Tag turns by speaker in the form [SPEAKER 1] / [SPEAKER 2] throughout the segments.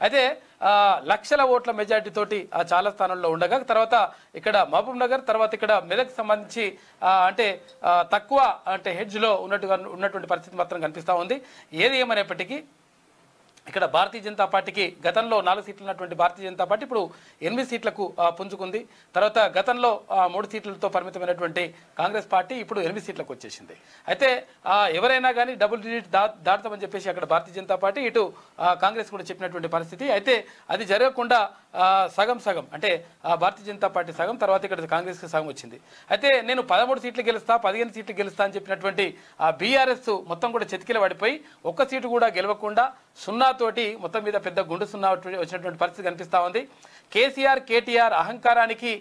[SPEAKER 1] అయితే లక్షల ఓట్ల మెజారిటీ తోటి చాలా స్థానాల్లో ఉండగా తర్వాత ఇక్కడ మహబూబ్ నగర్ తర్వాత ఇక్కడ మెదక్ సంబంధించి అంటే తక్కువ అంటే హెడ్జ్లో ఉన్నటువంటి పరిస్థితి మాత్రం కనిపిస్తూ ఉంది. ఏది ఏమనేప్పటికీ ఇక్కడ భారతీయ జనతా పార్టీకి గతంలో 4 సీట్లు ఉన్నటువంటి భారతీయ జనతా పార్టీ ఇప్పుడు 8 సీట్లకు పుంజుకుంది. తర్వాత గతంలో 3 సీట్లతో పరిమితమైనటువంటి కాంగ్రెస్ పార్టీ ఇప్పుడు 8 సీట్లకు వచ్చేసింది. అయితే ఎవరైనా కానీ డబుల్ డిజిట్ దాటుతామని చెప్పేసి అక్కడ భారతీయ జనతా పార్టీ ఇటు కాంగ్రెస్ కూడా చెప్పినటువంటి పరిస్థితి. అయితే అది జరగకుండా సగం అంటే భారతీయ జనతా పార్టీ సగం తర్వాత ఇక్కడ కాంగ్రెస్కి సగం వచ్చింది. అయితే నేను 13 సీట్లు గెలుస్తా 15 సీట్లు గెలుస్తా అని చెప్పినటువంటి బీఆర్ఎస్ మొత్తం కూడా చెతికిల పడిపోయి ఒక్క సీటు కూడా గెలవకుండా సున్నాతోటి మొత్తం మీద పెద్ద గుండు సున్నా వచ్చినటువంటి పరిస్థితి కనిపిస్తూ ఉంది. కేసీఆర్ కేటీఆర్ అహంకారానికి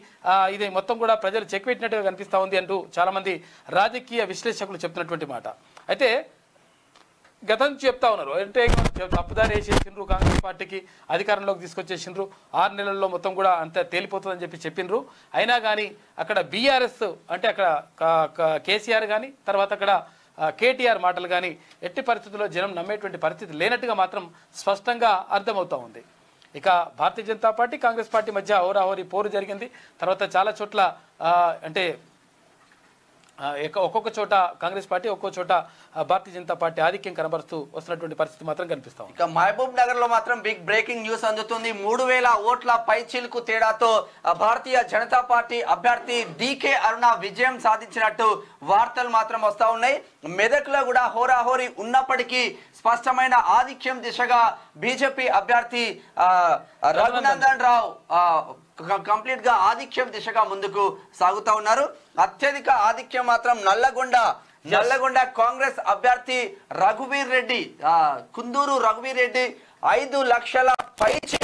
[SPEAKER 1] ఇది మొత్తం కూడా ప్రజలు చెక్ పెట్టినట్టుగా కనిపిస్తూ ఉంది అంటూ చాలామంది రాజకీయ విశ్లేషకులు చెప్తున్నటువంటి మాట. అయితే గతం చెప్తా ఉన్నారు అంటే తప్పుదారి వేసేసిండ్రు కాంగ్రెస్ పార్టీకి అధికారంలోకి తీసుకొచ్చేసిండ్రు 6 నెలల్లో మొత్తం కూడా అంత తేలిపోతుందని చెప్పిండ్రు. అయినా కానీ అక్కడ బీఆర్ఎస్ అంటే అక్కడ కేసీఆర్ కానీ తర్వాత అక్కడ కేటీఆర్ మాటలు కానీ ఎట్టి పరిస్థితుల్లో జనం నమ్మేటువంటి పరిస్థితి లేనట్టుగా మాత్రం స్పష్టంగా అర్థమవుతూ ఉంది. ఇక భారతీయ జనతా పార్టీ కాంగ్రెస్ పార్టీ మధ్య హోరాహోరీ పోరు జరిగింది. తర్వాత చాలా చోట్ల అంటే ఒక్కొక్క చోట కాంగ్రెస్ పార్టీ ఒక్కో చోట భారతీయ జనతా పార్టీ ఆధిక్యం కనబరుస్తూ వస్తున్నటువంటి పరిస్థితి మాత్రం కనిపిస్తాం.
[SPEAKER 2] ఇక మహబూబ్ నగర్ లో మాత్రం బిగ్ బ్రేకింగ్ న్యూస్ అందుతుంది. 3000 ఓట్ల పైచిలుకు తేడాతో భారతీయ జనతా పార్టీ అభ్యర్థి డీకే అరుణ విజయం సాధించినట్టు వార్తలు మాత్రం వస్తా ఉన్నాయి. మెదక్ లో కూడా హోరాహోరీ ఉన్నప్పటికీ స్పష్టమైన ఆధిక్యం దిశగా బీజేపీ అభ్యర్థి రఘునందన్ రావు కంప్లీట్ గా ఆధిక్యం దిశగా ముందుకు సాగుతా ఉన్నారు. అత్యధిక ఆధిక్యం మాత్రం నల్లగొండ కాంగ్రెస్ అభ్యర్థి రఘువీర్ రెడ్డి కుందూరు రఘువీర్ రెడ్డి 5 లక్షల పైచి